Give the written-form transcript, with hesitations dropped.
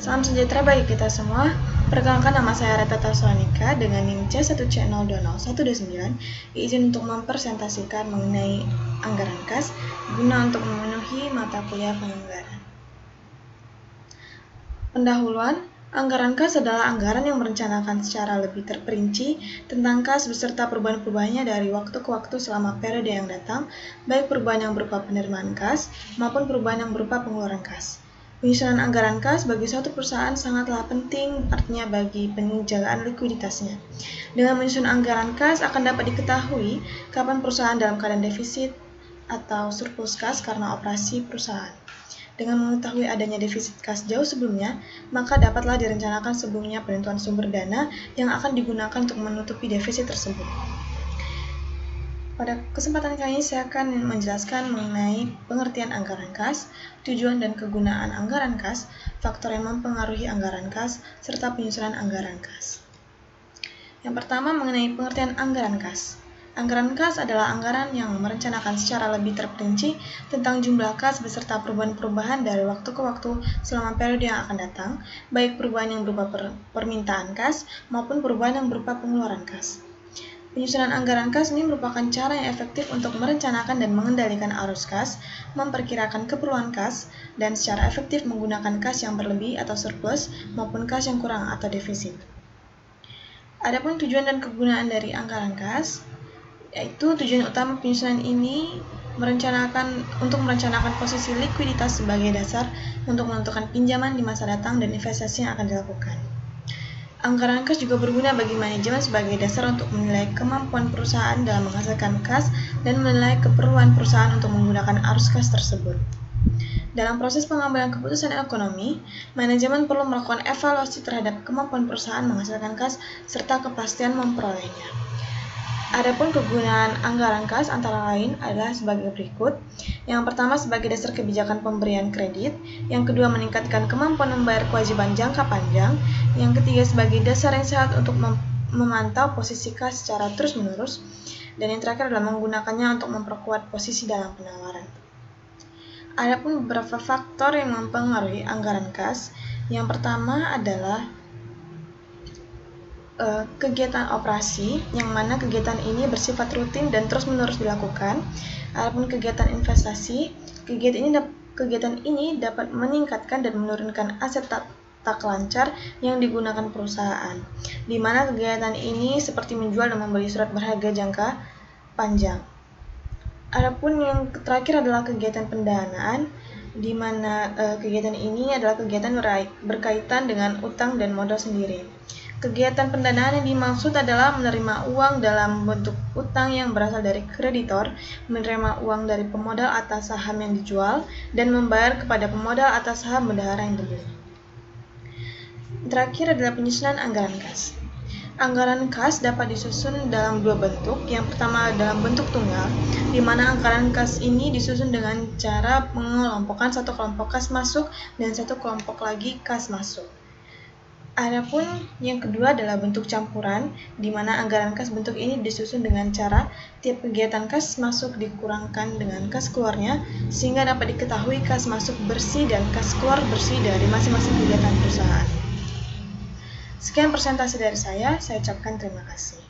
Salam sejahtera bagi kita semua. Perkenalkan, nama saya Reta Taswanika dengan NIM C1C020129. Izin untuk mempresentasikan mengenai anggaran kas guna untuk memenuhi mata kuliah penganggaran. Pendahuluan, anggaran kas adalah anggaran yang merencanakan secara lebih terperinci tentang kas beserta perubahan-perubahannya dari waktu ke waktu selama periode yang datang, baik perubahan yang berupa penerimaan kas maupun perubahan yang berupa pengeluaran kas. Penyusunan anggaran kas bagi suatu perusahaan sangatlah penting, artinya bagi penjagaan likuiditasnya. Dengan menyusun anggaran kas akan dapat diketahui kapan perusahaan dalam keadaan defisit atau surplus kas karena operasi perusahaan. Dengan mengetahui adanya defisit kas jauh sebelumnya, maka dapatlah direncanakan sebelumnya penentuan sumber dana yang akan digunakan untuk menutupi defisit tersebut. Pada kesempatan kali ini saya akan menjelaskan mengenai pengertian anggaran kas, tujuan dan kegunaan anggaran kas, faktor yang mempengaruhi anggaran kas, serta penyusunan anggaran kas. Yang pertama, mengenai pengertian anggaran kas. Anggaran kas adalah anggaran yang merencanakan secara lebih terperinci tentang jumlah kas beserta perubahan-perubahan dari waktu ke waktu selama periode yang akan datang, baik perubahan yang berupa permintaan kas maupun perubahan yang berupa pengeluaran kas. Penyusunan anggaran kas ini merupakan cara yang efektif untuk merencanakan dan mengendalikan arus kas, memperkirakan keperluan kas, dan secara efektif menggunakan kas yang berlebih atau surplus maupun kas yang kurang atau defisit. Adapun tujuan dan kegunaan dari anggaran kas, yaitu tujuan utama penyusunan ini untuk merencanakan posisi likuiditas sebagai dasar untuk menentukan pinjaman di masa datang dan investasi yang akan dilakukan. Anggaran kas juga berguna bagi manajemen sebagai dasar untuk menilai kemampuan perusahaan dalam menghasilkan kas dan menilai keperluan perusahaan untuk menggunakan arus kas tersebut. Dalam proses pengambilan keputusan ekonomi, manajemen perlu melakukan evaluasi terhadap kemampuan perusahaan menghasilkan kas serta kepastian memperolehnya. Adapun kegunaan anggaran kas antara lain adalah sebagai berikut. Yang pertama, sebagai dasar kebijakan pemberian kredit. Yang kedua, meningkatkan kemampuan membayar kewajiban jangka panjang. Yang ketiga, sebagai dasar yang sehat untuk memantau posisi kas secara terus-menerus. Dan yang terakhir adalah menggunakannya untuk memperkuat posisi dalam penawaran. Adapun beberapa faktor yang mempengaruhi anggaran kas. Yang pertama adalah kegiatan operasi, yang mana kegiatan ini bersifat rutin dan terus-menerus dilakukan. Adapun kegiatan investasi, kegiatan ini dapat meningkatkan dan menurunkan aset tak lancar yang digunakan perusahaan, di mana kegiatan ini seperti menjual dan membeli surat berharga jangka panjang. Adapun yang terakhir adalah kegiatan pendanaan, di mana kegiatan ini adalah kegiatan berkaitan dengan utang dan modal sendiri. Kegiatan pendanaan yang dimaksud adalah menerima uang dalam bentuk utang yang berasal dari kreditor, menerima uang dari pemodal atas saham yang dijual, dan membayar kepada pemodal atas saham bendahara yang dibeli. Terakhir adalah penyusunan anggaran kas. Anggaran kas dapat disusun dalam dua bentuk. Yang pertama dalam bentuk tunggal, di mana anggaran kas ini disusun dengan cara mengelompokkan satu kelompok kas masuk dan satu kelompok lagi kas masuk. Adapun yang kedua adalah bentuk campuran, di mana anggaran kas bentuk ini disusun dengan cara tiap kegiatan kas masuk dikurangkan dengan kas keluarnya, sehingga dapat diketahui kas masuk bersih dan kas keluar bersih dari masing-masing kegiatan perusahaan. Sekian presentasi dari saya ucapkan terima kasih.